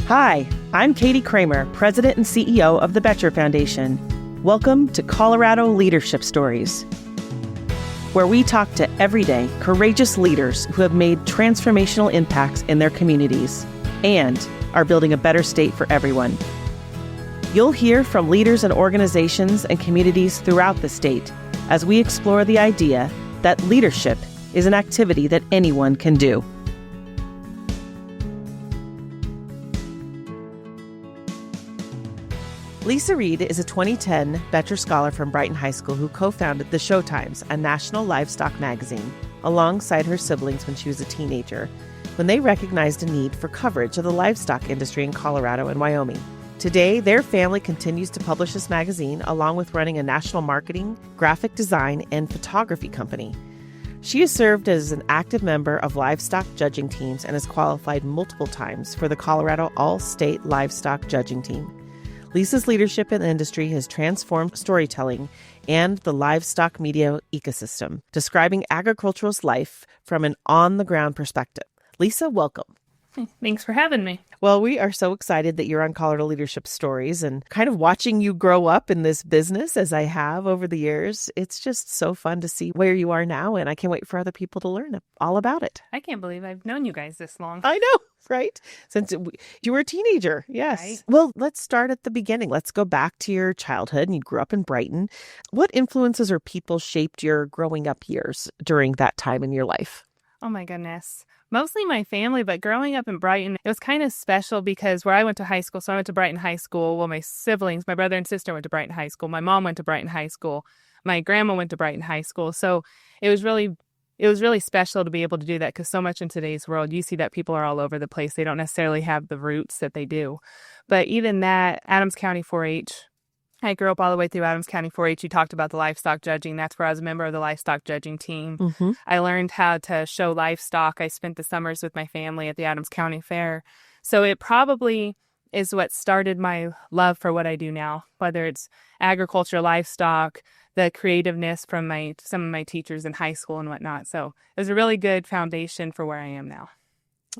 Hi, I'm Katie Kramer, President and CEO of the Boettcher Foundation. Welcome to Colorado Leadership Stories, where we talk to everyday, courageous leaders who have made transformational impacts in their communities and are building a better state for everyone. You'll hear from leaders and organizations and communities throughout the state as we explore the idea that leadership is an activity that anyone can do. Lisa Reid is a 2010 Boettcher Scholar from Brighton High School who co-founded the Showtimes, a national livestock magazine, alongside her siblings when she was a teenager, when they recognized a need for coverage of the livestock industry in Colorado and Wyoming. Today, their family continues to publish this magazine, along with running a national marketing, graphic design, and photography company. She has served as an active member of livestock judging teams and has qualified multiple times for the Colorado All-State Livestock Judging Team. Lisa's leadership in the industry has transformed storytelling and the livestock media ecosystem, describing agriculturalist life from an on-the-ground perspective. Lisa, welcome. Thanks for having me. Well, we are so excited that you're on Colorado Leadership Stories and kind of watching you grow up in this business as I have over the years. It's just so fun to see where you are now, and I can't wait for other people to learn all about it. I can't believe I've known you guys this long. I know, right? Since you were a teenager, yes. Right. Well, let's start at the beginning. Let's go back to your childhood, and you grew up in Brighton. What influences or people shaped your growing up years during that time in your life? Oh my goodness. Mostly my family, but growing up in Brighton, it was kind of special because where I went to high school, so I went to Brighton High School. Well, my siblings, my brother and sister went to Brighton High School. My mom went to Brighton High School. My grandma went to Brighton High School. So it was really special to be able to do that because so much in today's world, you see that people are all over the place. They don't necessarily have the roots that they do. But even that, Adams County 4-H, I grew up all the way through Adams County 4-H. You talked about the livestock judging. That's where I was a member of the livestock judging team. Mm-hmm. I learned how to show livestock. I spent the summers with my family at the Adams County Fair. So it probably is what started my love for what I do now, whether it's agriculture, livestock, the creativeness from some of my teachers in high school and whatnot. So it was a really good foundation for where I am now.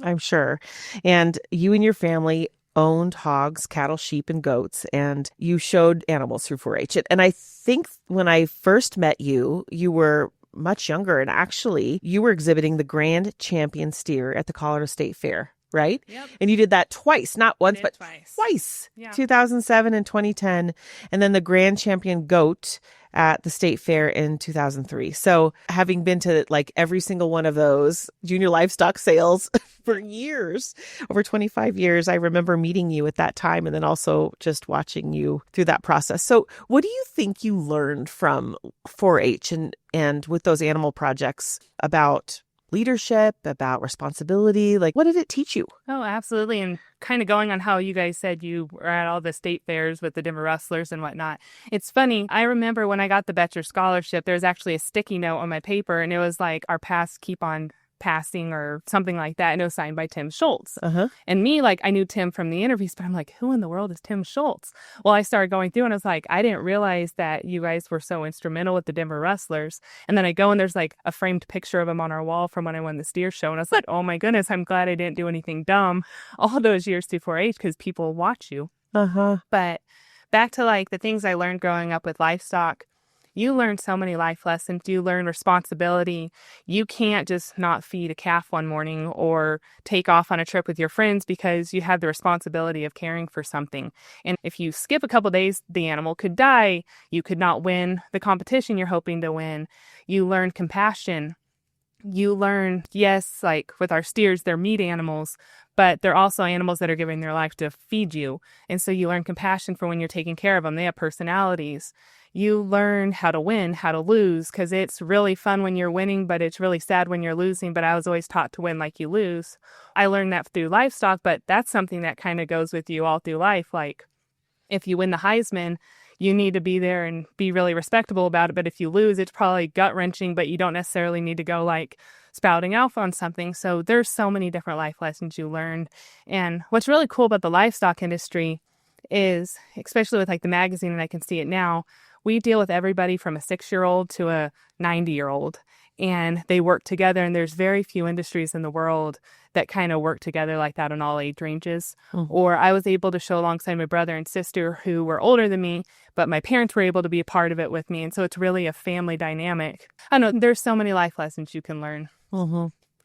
I'm sure. And you and your family owned hogs, cattle, sheep, and goats, and you showed animals through 4-H. And I think when I first met you, you were much younger, and actually you were exhibiting the Grand Champion steer at the Colorado State Fair, right? Yep. And you did that twice, not once, but twice. Yeah. 2007 and 2010, and then the Grand Champion goat at the state fair in 2003. So having been to like every single one of those junior livestock sales for years, over 25 years, I remember meeting you at that time and then also just watching you through that process. So what do you think you learned from 4-H and with those animal projects about leadership, about responsibility? Like, what did it teach you? Oh, absolutely. And kind of going on how you guys said you were at all the state fairs with the Denver Rustlers and whatnot. It's funny. I remember when I got the Boettcher Scholarship, there was actually a sticky note on my paper, and it was like, our paths keep on passing or something like that. And it was signed by Tim Schultz. Uh-huh. And me, like, I knew Tim from the interviews, but I'm like, who in the world is Tim Schultz? Well, I started going through and I was like, I didn't realize that you guys were so instrumental with the Denver Rustlers. And then I go and there's like a framed picture of him on our wall from when I won the steer show. And I was like, oh my goodness, I'm glad I didn't do anything dumb all those years through 4-H because people watch you. Uh-huh. But back to like the things I learned growing up with livestock. You learn so many life lessons. You learn responsibility. You can't just not feed a calf one morning or take off on a trip with your friends because you have the responsibility of caring for something. And if you skip a couple days, the animal could die. You could not win the competition you're hoping to win. You learn compassion. You learn, yes, like with our steers, they're meat animals, but they're also animals that are giving their life to feed you. And so you learn compassion for when you're taking care of them. They have personalities. You learn how to win, how to lose, because it's really fun when you're winning, but it's really sad when you're losing. But I was always taught to win like you lose. I learned that through livestock, but that's something that kind of goes with you all through life. Like if you win the Heisman, you need to be there and be really respectable about it. But if you lose, it's probably gut-wrenching, but you don't necessarily need to go like spouting off on something. So there's so many different life lessons you learned. And what's really cool about the livestock industry is, especially with like the magazine, and I can see it now, we deal with everybody from a 6-year-old to a 90-year-old. and they work together. And there's very few industries in the world that kind of work together like that in all age ranges. Or I was able to show alongside my brother and sister who were older than me, but my parents were able to be a part of it with me. And so it's really a family dynamic. I don't know, there's so many life lessons you can learn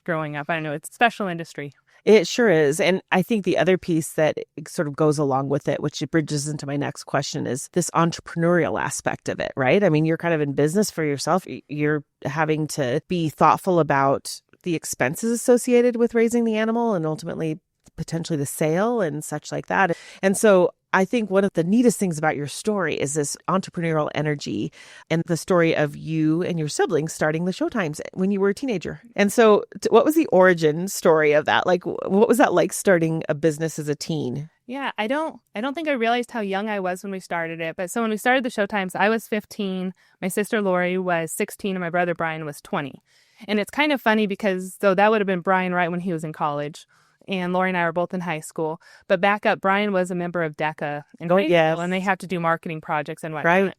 growing up. I don't know, it's a special industry. It sure is. And I think the other piece that sort of goes along with it, which bridges into my next question, is this entrepreneurial aspect of it, right? I mean, you're kind of in business for yourself. You're having to be thoughtful about the expenses associated with raising the animal and ultimately potentially the sale and such like that. And so I think one of the neatest things about your story is this entrepreneurial energy and the story of you and your siblings starting the Showtimes when you were a teenager. And so what was the origin story of that? Like, what was that like starting a business as a teen? Yeah, I don't think I realized how young I was when we started it. But so when we started the Showtimes, I was 15, my sister Lori was 16, and my brother Brian was 20. And it's kind of funny because so that would have been Brian right when he was in college. And Lori and I were both in high school. But back up, Brian was a member of DECA in high school, and they have to do marketing projects and whatnot. Right.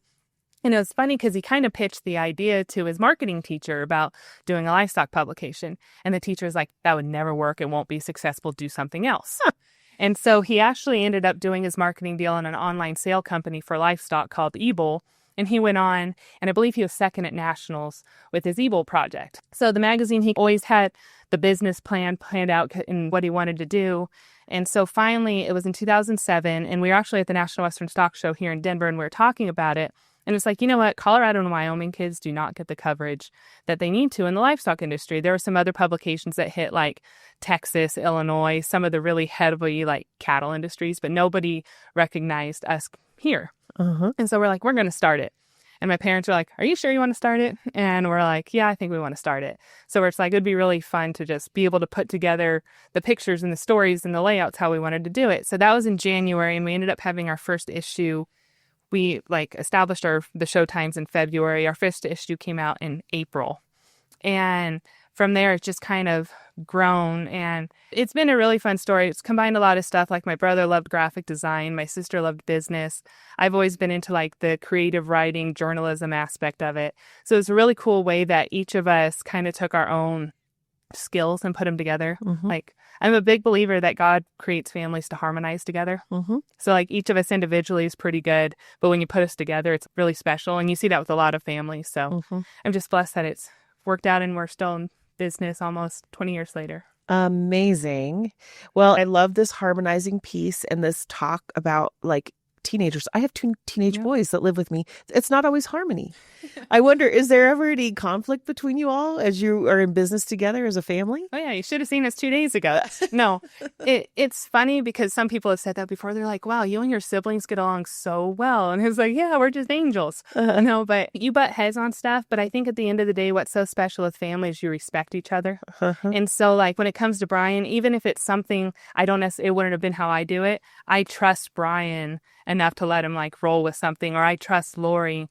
And it was funny because he kind of pitched the idea to his marketing teacher about doing a livestock publication. And the teacher was like, that would never work. It won't be successful. Do something else. And so he actually ended up doing his marketing deal in an online sale company for livestock called Ebull. And he went on, and I believe he was second at nationals with his Ebull project. So the magazine, he always had the business plan planned out and what he wanted to do. And so finally, it was in 2007, and we were actually at the National Western Stock Show here in Denver, and we were talking about it. And it's like, you know what? Colorado and Wyoming kids do not get the coverage that they need to in the livestock industry. There were some other publications that hit like Texas, Illinois, some of the really heavy like cattle industries, but nobody recognized us here. And so we're like, we're going to start it. And my parents are like, are you sure you want to start it? And we're like, yeah, I think we want to start it. So it's like, it'd be really fun to just be able to put together the pictures and the stories and the layouts, how we wanted to do it. So that was in January, and we ended up having our first issue. We like established the Showtimes in February. Our first issue came out in April. And from there, it's just kind of grown, and it's been a really fun story. It's combined a lot of stuff. Like my brother loved graphic design. My sister loved business. I've always been into like the creative writing, journalism aspect of it. So it's a really cool way that each of us kind of took our own skills and put them together. Like I'm a big believer that God creates families to harmonize together. So like each of us individually is pretty good, but when you put us together, it's really special. And you see that with a lot of families. So I'm just blessed that it's worked out and we're still in business almost 20 years later. Amazing. Well, I love this harmonizing piece and this talk about like teenagers. I have two teenage boys that live with me. It's not always harmony. I wonder, is there ever any conflict between you all as you are in business together as a family? Oh, yeah. You should have seen us 2 days ago. No, it's funny because some people have said that before. They're like, wow, you and your siblings get along so well. And it's like, yeah, we're just angels. No, but you butt heads on stuff. But I think at the end of the day, what's so special with family is you respect each other. And so like when it comes to Brian, even if it's something I don't necessarily, it wouldn't have been how I do it, I trust Brian enough to let him like roll with something, or I trust Lori.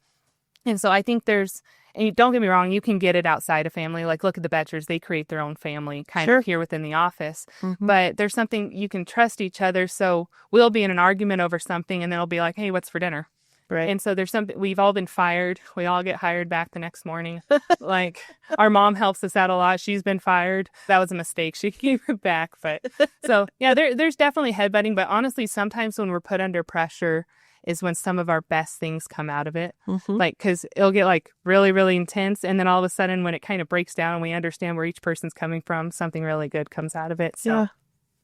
And so I think and don't get me wrong, you can get it outside of family. Like look at the Betchers, they create their own family kind of here within the office. But there's something you can trust each other. So we'll be in an argument over something and then it'll be like, hey, what's for dinner? Right. And so there's something, we've all been fired. We all get hired back the next morning. Like our mom helps us out a lot. She's been fired. That was a mistake. She gave it back. But so yeah, there's definitely headbutting. But honestly, sometimes when we're put under pressure is when some of our best things come out of it. Like, cause it'll get like really, really intense. And then all of a sudden when it kind of breaks down and we understand where each person's coming from, something really good comes out of it. So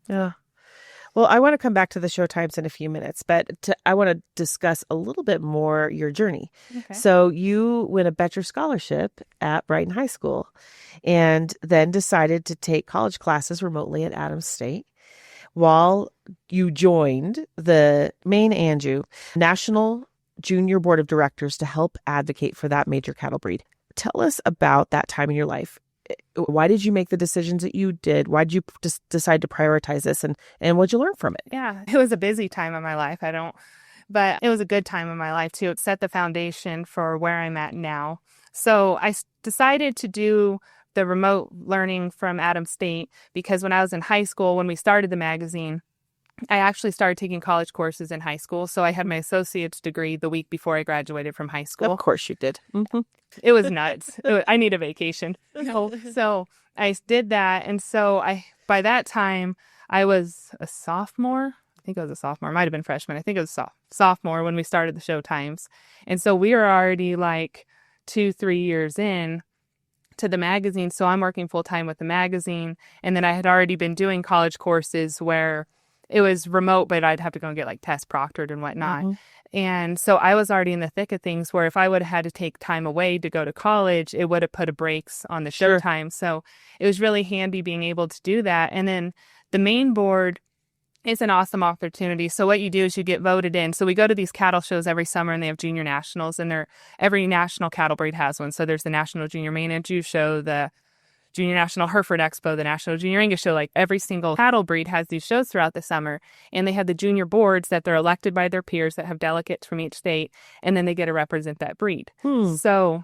yeah. Well, I want to come back to the Showtimes in a few minutes, but I want to discuss a little bit more your journey. Okay. So you win a Betcher scholarship at Brighton High School and then decided to take college classes remotely at Adams State while you joined the Maine Anjou National Junior Board of Directors to help advocate for that major cattle breed. Tell us about that time in your life. Why did you make the decisions that you did? Why did you decide to prioritize this, and what'd you learn from it? Yeah, it was a busy time in my life. But it was a good time in my life too. It set the foundation for where I'm at now. So I decided to do the remote learning from Adams State because when I was in high school, when we started the magazine, I actually started taking college courses in high school. So I had my associate's degree the week before I graduated from high school. Of course you did. Mm-hmm. It was nuts. I need a vacation. So I did that. And so by that time, I was a sophomore. I think I was a sophomore. Might have been freshman. I think it was sophomore when we started the show times. And so we were already like 2-3 years in to the magazine. So I'm working full time with the magazine. And then I had already been doing college courses where it was remote, but I'd have to go and get like test proctored and whatnot. Mm-hmm. And so I was already in the thick of things where if I would have had to take time away to go to college, it would have put a brakes on the show time. So it was really handy being able to do that. And then the main board is an awesome opportunity. So what you do is you get voted in. So we go to these cattle shows every summer and they have junior nationals, and every national cattle breed has one. So there's the National Junior Maine Jew Show, the Junior National Hereford Expo, the National Junior Angus Show. Like every single cattle breed has these shows throughout the summer. And they have the junior boards that they're elected by their peers that have delegates from each state. And then they get to represent that breed. So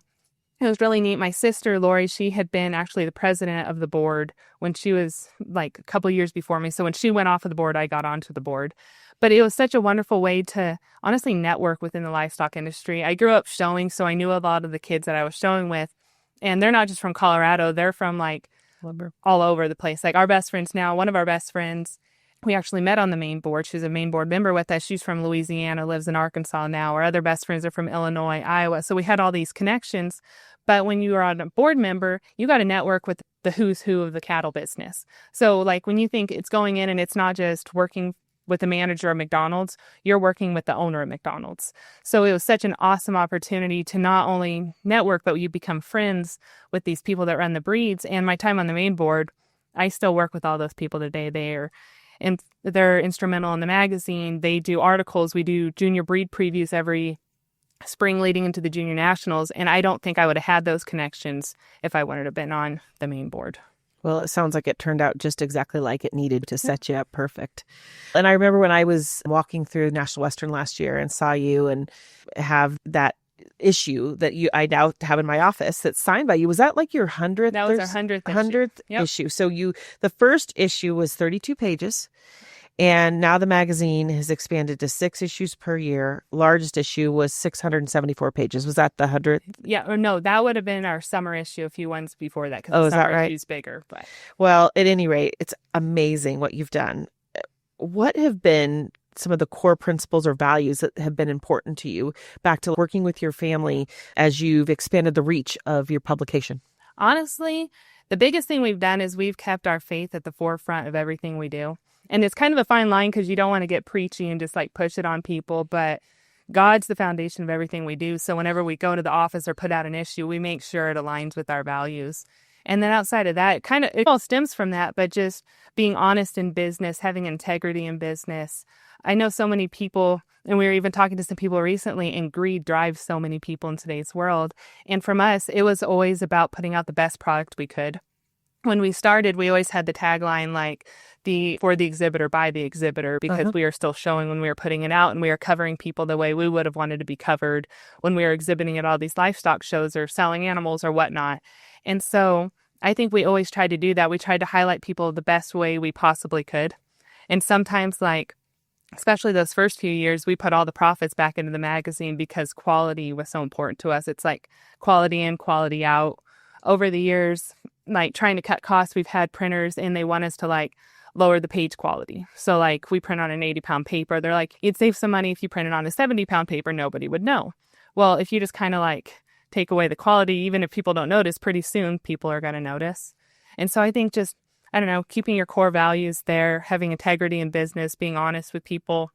it was really neat. My sister, Lori, she had been actually the president of the board when she was like a couple of years before me. So when she went off of the board, I got onto the board. But it was such a wonderful way to honestly network within the livestock industry. I grew up showing, so I knew a lot of the kids that I was showing with. And they're not just from Colorado. They're from like all over the place. Like our best friends now, one of our best friends, we actually met on the main board. She's a main board member with us. She's from Louisiana, lives in Arkansas now. Our other best friends are from Illinois, Iowa. So we had all these connections. But when you are a board member, you got to network with the who's who of the cattle business. So like when you think it's going in and it's not just working with the manager of McDonald's, you're working with the owner of McDonald's. So it was such an awesome opportunity to not only network, but you become friends with these people that run the breeds. And my time on the main board, I still work with all those people today. They're instrumental in the magazine. They do articles. We do junior breed previews every spring leading into the junior nationals. And I don't think I would have had those connections if I wouldn't have been on the main board. Well, it sounds like it turned out just exactly like it needed to set you up perfect. And I remember when I was walking through National Western last year and saw you and have that issue that I now have in my office that's signed by you. Was that like your 100th? That was our 100th issue. So the first issue was 32 pages. And now the magazine has expanded to 6 issues per year. Largest issue was 674 pages. Was that the 100th? Yeah, or no, that would have been our summer issue a few ones before that. Oh, is that right? Issue's bigger. But well, at any rate, it's amazing what you've done. What have been some of the core principles or values that have been important to you back to working with your family as you've expanded the reach of your publication? Honestly, the biggest thing we've done is we've kept our faith at the forefront of everything we do. And it's kind of a fine line because you don't want to get preachy and just like push it on people. But God's the foundation of everything we do. So whenever we go to the office or put out an issue, we make sure it aligns with our values. And then outside of that, it all stems from that, but just being honest in business, having integrity in business. I know so many people, and we were even talking to some people recently, and greed drives so many people in today's world. And from us, it was always about putting out the best product we could. When we started, we always had the tagline like for the exhibitor, by the exhibitor, because we are still showing when we were putting it out, and we are covering people the way we would have wanted to be covered when we were exhibiting at all these livestock shows or selling animals or whatnot. And so I think we always tried to do that. We tried to highlight people the best way we possibly could. And sometimes, like, especially those first few years, we put all the profits back into the magazine because quality was so important to us. It's like quality in, quality out. Over the years, like trying to cut costs, we've had printers and they want us to like lower the page quality. So like we print on an 80-pound paper. They're like, you'd save some money if you printed on a 70-pound paper. Nobody would know. Well, if you just kind of like take away the quality, even if people don't notice, pretty soon people are going to notice. And so I think just, I don't know, keeping your core values there, having integrity in business, being honest with people,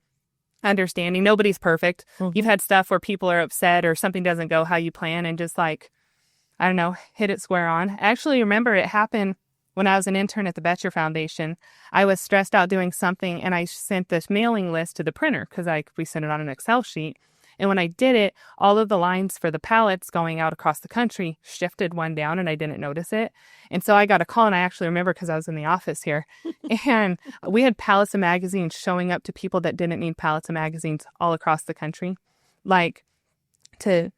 understanding nobody's perfect. You've had stuff where people are upset or something doesn't go how you plan, and just like, I don't know, hit it square on. I actually remember it happened when I was an intern at the Betcher Foundation. I was stressed out doing something, and I sent this mailing list to the printer because we sent it on an Excel sheet. And when I did it, all of the lines for the pallets going out across the country shifted one down, and I didn't notice it. And so I got a call, and I actually remember because I was in the office here. And we had pallets of magazines showing up to people that didn't need pallets of magazines all across the country. Like, to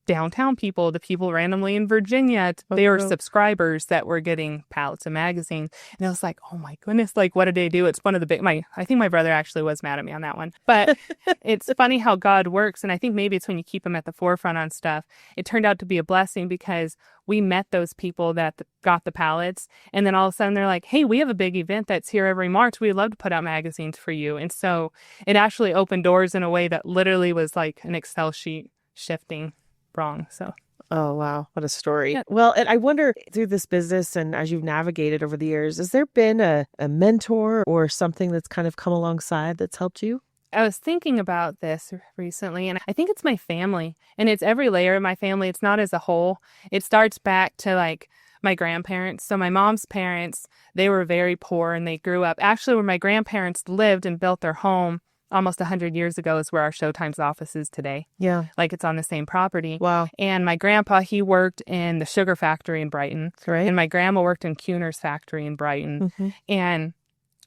downtown people to people randomly in Virginia. They were subscribers that were getting pallets of magazines. And I was like, oh my goodness, like, what did they do? It's one of the big, I think my brother actually was mad at me on that one. But it's funny how God works. And I think maybe it's when you keep him at the forefront on stuff. It turned out to be a blessing because we met those people that got the pallets. And then all of a sudden they're like, hey, we have a big event that's here every March. We'd love to put out magazines for you. And so it actually opened doors in a way that literally was like an Excel sheet shifting wrong. So oh wow, what a story. Yeah. Well, and I wonder, through this business and as you've navigated over the years, has there been a mentor or something that's kind of come alongside that's helped you? I was thinking about this recently, and I think it's my family, and it's every layer of my family. It's not as a whole. It starts back to like my grandparents. So my mom's parents, they were very poor, and they grew up actually where my grandparents lived and built their home almost 100 years ago is where our Showtime's office is today. Yeah. Like it's on the same property. Wow. And my grandpa, he worked in the sugar factory in Brighton. Right. And my grandma worked in Kuhner's factory in Brighton. Mm-hmm. And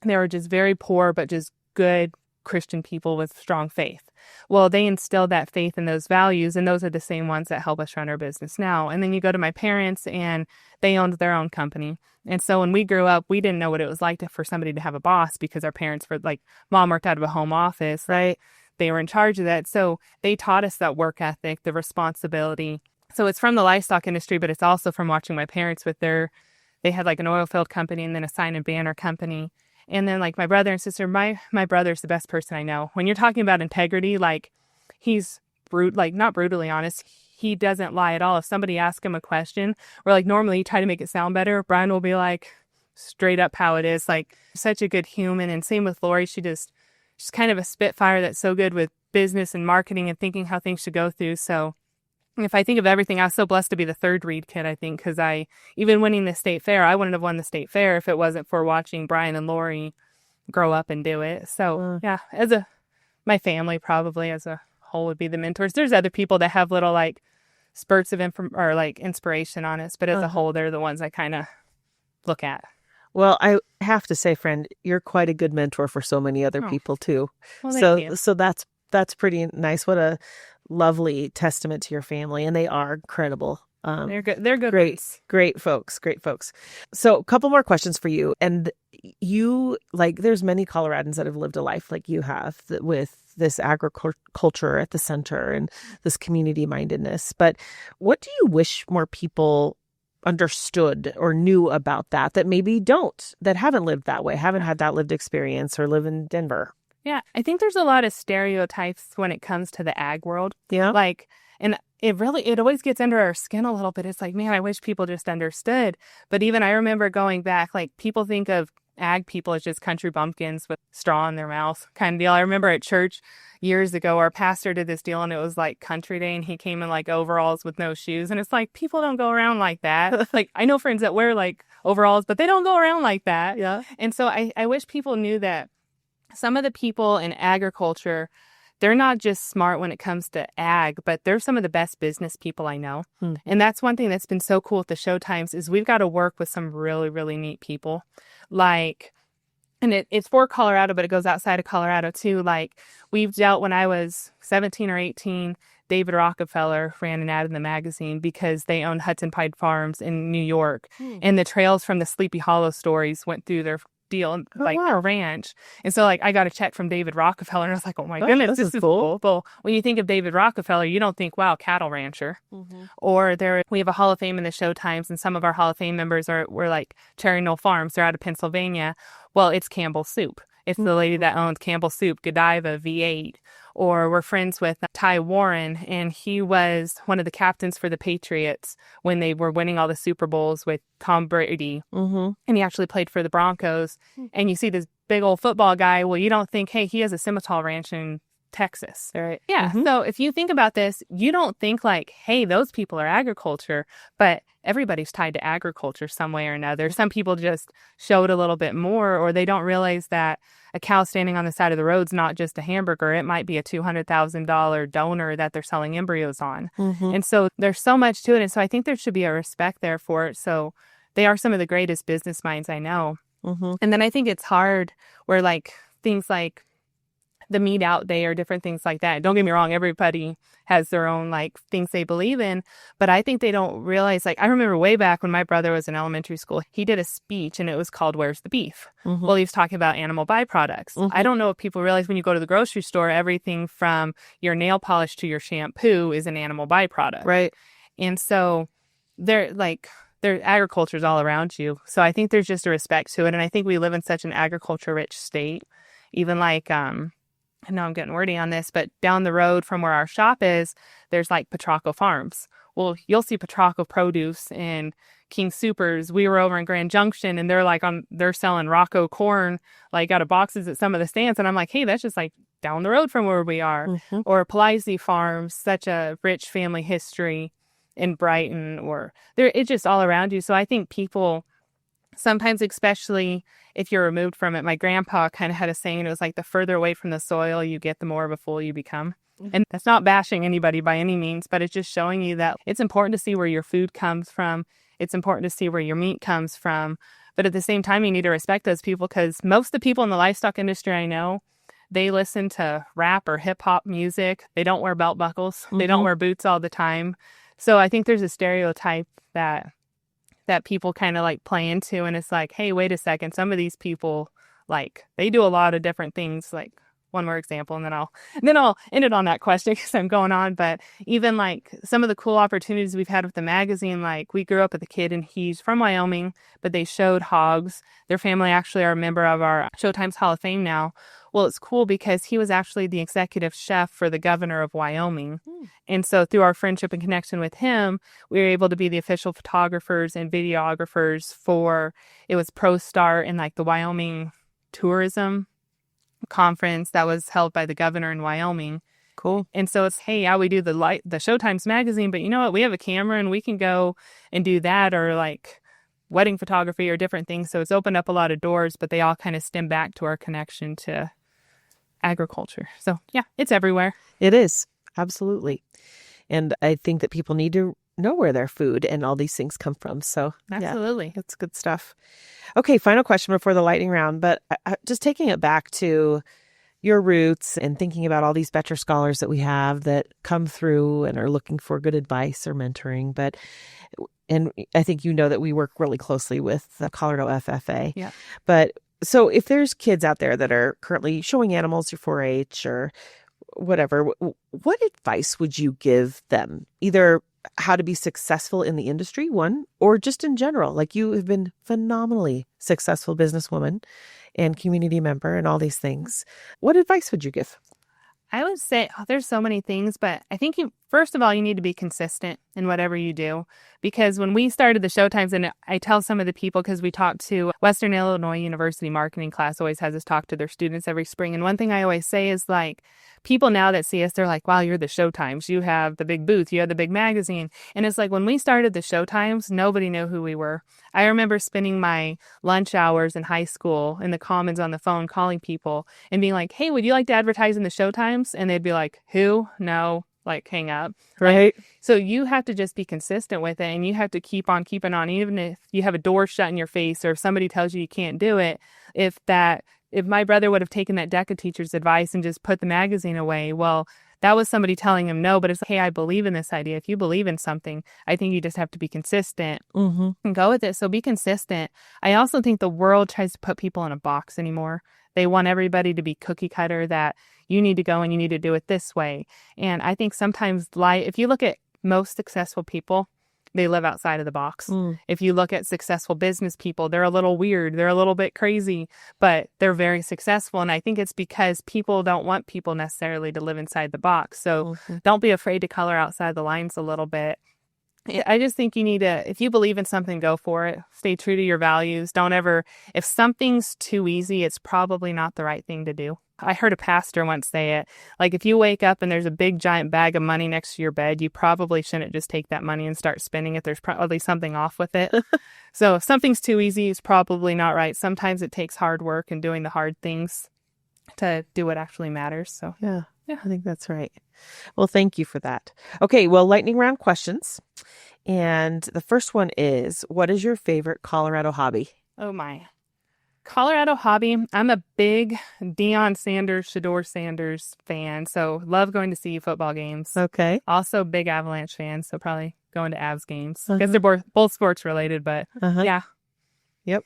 they were just very poor, but just good Christian people with strong faith. Well, they instilled that faith and those values, and those are the same ones that help us run our business now. And then you go to my parents, and they owned their own company. And so when we grew up, we didn't know what it was like for somebody to have a boss because our parents were like, mom worked out of a home office. Right. They were in charge of that. So they taught us that work ethic, the responsibility. So it's from the livestock industry, but it's also from watching my parents with they had like an oil field company and then a sign and banner company. And then like my brother and sister, my brother's the best person I know. When you're talking about integrity, like he's not brutally honest. He doesn't lie at all. If somebody asks him a question, or like normally you try to make it sound better, Brian will be like straight up how it is, like such a good human. And same with Lori. She's kind of a spitfire that's so good with business and marketing and thinking how things should go through. So if I think of everything, I was so blessed to be the third Reid kid, I think, because even winning the state fair, I wouldn't have won the state fair if it wasn't for watching Brian and Lori grow up and do it. So yeah, my family probably as a whole would be the mentors. There's other people that have little like spurts of inspiration on us, but as a whole, they're the ones I kind of look at. Well, I have to say, friend, you're quite a good mentor for so many other people too. Well, thank you. So that's pretty nice. What a lovely testament to your family, and they are incredible. They're good. They're good. Great folks. So a couple more questions for you. And you, like, there's many Coloradans that have lived a life like you have with this agriculture at the center and this community mindedness. But what do you wish more people understood or knew about that maybe that haven't lived that way, haven't had that lived experience or live in Denver? Yeah, I think there's a lot of stereotypes when it comes to the ag world. Yeah. Like, and it always gets under our skin a little bit. It's like, man, I wish people just understood. But even I remember going back, like people think of ag people as just country bumpkins with straw in their mouth kind of deal. I remember at church years ago, our pastor did this deal and it was like country day and he came in like overalls with no shoes. And it's like, people don't go around like that. Like I know friends that wear like overalls, but they don't go around like that. Yeah. And so I wish people knew that some of the people in agriculture, they're not just smart when it comes to ag, but they're some of the best business people I know. And that's one thing that's been so cool at the Showtimes is we've got to work with some really, really neat people. Like, and it's for Colorado, but it goes outside of Colorado too. Like we've dealt when I was 17 or 18, David Rockefeller ran an ad in the magazine because they owned Hudson Pine Farms in New York. And the trails from the Sleepy Hollow stories went through their deal, like a ranch. And so like I got a check from David Rockefeller and I was like, oh my goodness, this is cool. Well, when you think of David Rockefeller, you don't think, wow, cattle rancher. Or we have a Hall of Fame in the Showtimes and some of our Hall of Fame members were like Cherry Knoll Farms. They're out of Pennsylvania. Well, it's Campbell Soup. It's the lady that owns Campbell Soup, Godiva, V8. Or we're friends with Ty Warren, and he was one of the captains for the Patriots when they were winning all the Super Bowls with Tom Brady. And he actually played for the Broncos. And you see this big old football guy. Well, you don't think, hey, he has a Simmental ranch in Texas. Right. Yeah. So if you think about this, you don't think like, hey, those people are agriculture, but everybody's tied to agriculture some way or another. Some people just show it a little bit more, or they don't realize that a cow standing on the side of the road is not just a hamburger. It might be a $200,000 donor that they're selling embryos on. And so there's so much to it. And so I think there should be a respect there for it. So they are some of the greatest business minds I know. And then I think it's hard where like things like the meat out there, different things like that. Don't get me wrong, everybody has their own like things they believe in, but I think they don't realize, like, I remember way back when my brother was in elementary school, he did a speech and it was called "Where's the Beef?" Well, he was talking about animal byproducts. I don't know if people realize when you go to the grocery store, everything from your nail polish to your shampoo is an animal byproduct. Right. And so they're like, their agriculture is all around you. So I think there's just a respect to it. And I think we live in such an agriculture rich state. Even like, I know I'm getting wordy on this, but down the road from where our shop is, there's like Petrocco Farms. Well, you'll see Petrocco produce and King Supers. We were over in Grand Junction and they're selling Rocco corn, like out of boxes at some of the stands. And I'm like, hey, that's just like down the road from where we are. Or Palazzi Farms, such a rich family history in Brighton, or it's just all around you. So I think people sometimes, especially if you're removed from it, my grandpa kind of had a saying, it was like the further away from the soil you get, the more of a fool you become. And that's not bashing anybody by any means, but it's just showing you that it's important to see where your food comes from. It's important to see where your meat comes from. But at the same time, you need to respect those people, because most of the people in the livestock industry I know, they listen to rap or hip hop music. They don't wear belt buckles. They don't wear boots all the time. So I think there's a stereotype that people kind of like play into, and it's like, hey, wait a second, some of these people, like, they do a lot of different things. Like, one more example, and then I'll end it on that question because I'm going on. But even like some of the cool opportunities we've had with the magazine, like we grew up with a kid and he's from Wyoming, but they showed hogs. Their family actually are a member of our Showtime's Hall of Fame now. Well, it's cool because he was actually the executive chef for the governor of Wyoming. And so through our friendship and connection with him, we were able to be the official photographers and videographers for, it was ProStar and like the Wyoming tourism conference that was held by the governor in Wyoming. Cool. And so it's, hey, yeah, we do the Showtimes magazine, but you know what? We have a camera and we can go and do that, or like wedding photography or different things. So it's opened up a lot of doors, but they all kind of stem back to our connection to agriculture. So yeah, it's everywhere. It is. Absolutely. And I think that people need to know where their food and all these things come from. So absolutely. Yeah, that's good stuff. Okay, final question before the lightning round, but just taking it back to your roots and thinking about all these Betcher scholars that we have that come through and are looking for good advice or mentoring. And I think you know that we work really closely with the Colorado FFA. Yeah. But so if there's kids out there that are currently showing animals or 4-H or whatever, what advice would you give them? Either how to be successful in the industry, one, or just in general. Like, you have been phenomenally successful businesswoman and community member and all these things. What advice would you give? I would say there's so many things, but I think first of all, you need to be consistent in whatever you do. Because when we started the Showtimes, and I tell some of the people, because we talk to Western Illinois University marketing class always has us talk to their students every spring. And one thing I always say is, like, people now that see us, they're like, wow, you're the Showtimes. You have the big booth. You have the big magazine. And it's like, when we started the Showtimes, nobody knew who we were. I remember spending my lunch hours in high school in the Commons on the phone calling people and being like, hey, would you like to advertise in the Showtimes? And they'd be like, who? No. Like, hang up. Right. So you have to just be consistent with it, and you have to keep on keeping on, even if you have a door shut in your face or if somebody tells you can't do it. If my brother would have taken that DECA teacher's advice and just put the magazine away, well, that was somebody telling him no, but it's like, hey, I believe in this idea. If you believe in something, I think you just have to be consistent and go with it. So be consistent. I also think the world tries to put people in a box anymore. They want everybody to be cookie cutter, that you need to go and you need to do it this way. And I think sometimes, if you look at most successful people, they live outside of the box. If you look at successful business people, they're a little weird. They're a little bit crazy, but they're very successful. And I think it's because people don't want people necessarily to live inside the box. So don't be afraid to color outside the lines a little bit. I just think you need to, if you believe in something, go for it. Stay true to your values. Don't ever, if something's too easy, it's probably not the right thing to do. I heard a pastor once say it, like, if you wake up and there's a big giant bag of money next to your bed, you probably shouldn't just take that money and start spending it. There's probably something off with it. So if something's too easy, it's probably not right. Sometimes it takes hard work and doing the hard things to do what actually matters. So yeah, I think that's right. Well, thank you for that. Okay, well, lightning round questions. And the first one is, what is your favorite Colorado hobby? Oh my. Colorado hobby. I'm a big Deion Sanders, Shedeur Sanders fan, so love going to see football games. Okay. Also big Avalanche fan, so probably going to Avs games. Because they're both sports related, but yeah. Yep,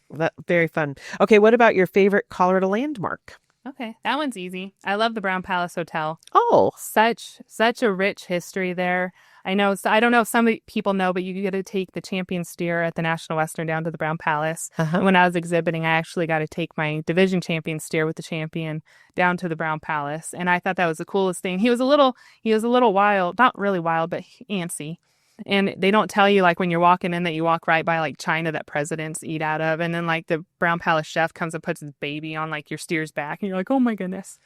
very fun. Okay, what about your favorite Colorado landmark? Okay, that one's easy. I love the Brown Palace Hotel. Oh. Such a rich history there. I know, so I don't know if some people know, but you get to take the champion steer at the National Western down to the Brown Palace. And when I was exhibiting, I actually got to take my division champion steer with the champion down to the Brown Palace. And I thought that was the coolest thing. He was a little wild, not really wild, but antsy. And they don't tell you, like, when you're walking in that you walk right by, like, china that presidents eat out of. And then, like, the Brown Palace chef comes and puts his baby on, like, your steer's back. And you're like, oh, my goodness.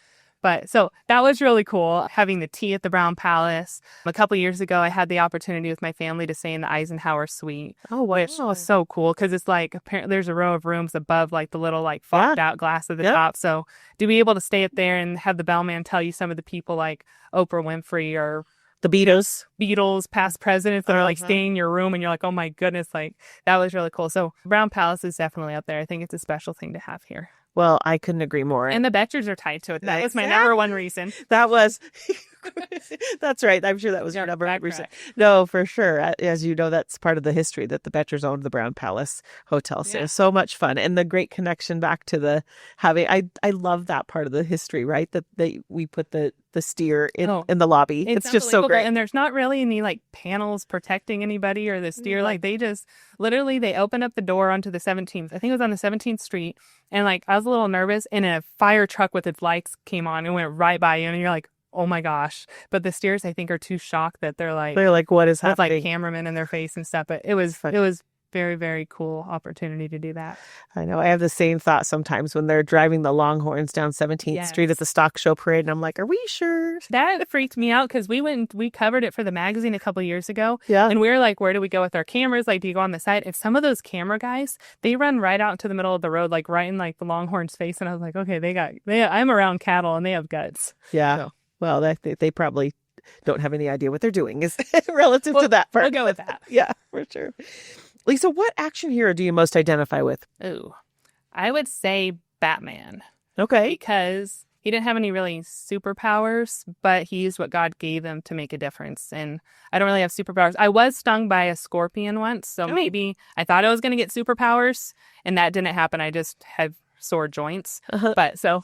But so that was really cool, having the tea at the Brown Palace. A couple years ago, I had the opportunity with my family to stay in the Eisenhower Suite. Oh, wow. Which was so cool because it's like, apparently there's a row of rooms above, like, the little, like, fogged out glass at the top. So to be able to stay up there and have the bellman tell you some of the people like Oprah Winfrey or the Beatles, past presidents that are like staying in your room, and you're like, oh my goodness, like that was really cool. So Brown Palace is definitely up there. I think it's a special thing to have here. Well, I couldn't agree more. And the Betchers are tied to it. That was my number one reason. That was, that's right. I'm sure that was your number one reason. No, for sure. As you know, that's part of the history that the Betchers owned the Brown Palace Hotel. So it was so much fun. And the great connection back to the having, I love that part of the history, right? That we put the steer in the lobby. It's just so great. And there's not really any like panels protecting anybody or the steer. Like they just literally, they opened up the door onto the 17th. I think it was on the 17th Street. And like, I was a little nervous and a fire truck with its lights came on and went right by you. And you're like, oh my gosh. But the steers, I think, are too shocked that they're like, what is happening? With like cameramen in their face and stuff. But it was very, very cool opportunity to do that. I know. I have the same thought sometimes when they're driving the Longhorns down 17th Street at the stock show parade. And I'm like, are we sure? That freaked me out because we covered it for the magazine a couple of years ago. Yeah. And we were like, where do we go with our cameras? Like, do you go on the side? If some of those camera guys, they run right out into the middle of the road, like right in like the Longhorn's face. And I was like, okay, I'm around cattle and they have guts. Yeah. So. Well, they probably don't have any idea what they're doing is relative to that part. We'll go with that. Yeah, for sure. Lisa, what action hero do you most identify with? Ooh, I would say Batman. Okay. Because he didn't have any really superpowers, but he used what God gave him to make a difference. And I don't really have superpowers. I was stung by a scorpion once, so maybe I thought I was going to get superpowers, and that didn't happen. I just had sore joints. But so...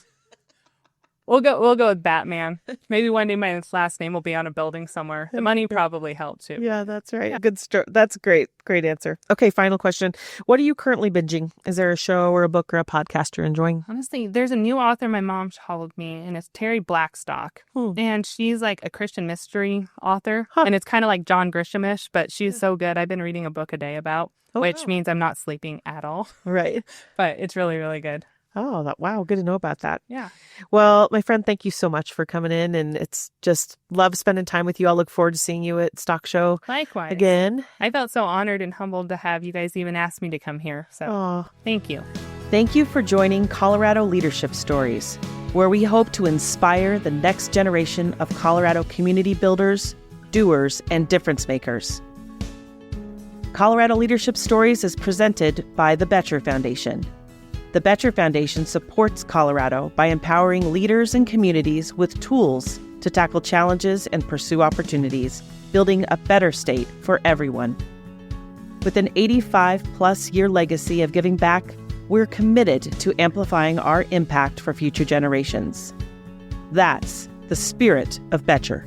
We'll go with Batman. Maybe one day my last name will be on a building somewhere. The money probably helped too. Yeah, that's right. Yeah. Good story. That's great. Great answer. Okay, final question. What are you currently binging? Is there a show or a book or a podcast you're enjoying? Honestly, there's a new author my mom told me, and it's Terry Blackstock. And she's like a Christian mystery author. And it's kind of like John Grisham-ish, but she's so good. I've been reading a book a day about, which means I'm not sleeping at all. Right. But it's really, really good. Oh, wow. Good to know about that. Yeah. Well, my friend, thank you so much for coming in. And it's just love spending time with you. I'll look forward to seeing you at Stock Show. Likewise. Again. I felt so honored and humbled to have you guys even ask me to come here. So thank you. Thank you for joining Colorado Leadership Stories, where we hope to inspire the next generation of Colorado community builders, doers, and difference makers. Colorado Leadership Stories is presented by the Betcher Foundation. The Betcher Foundation supports Colorado by empowering leaders and communities with tools to tackle challenges and pursue opportunities, building a better state for everyone. With an 85-plus year legacy of giving back, we're committed to amplifying our impact for future generations. That's the spirit of Betcher.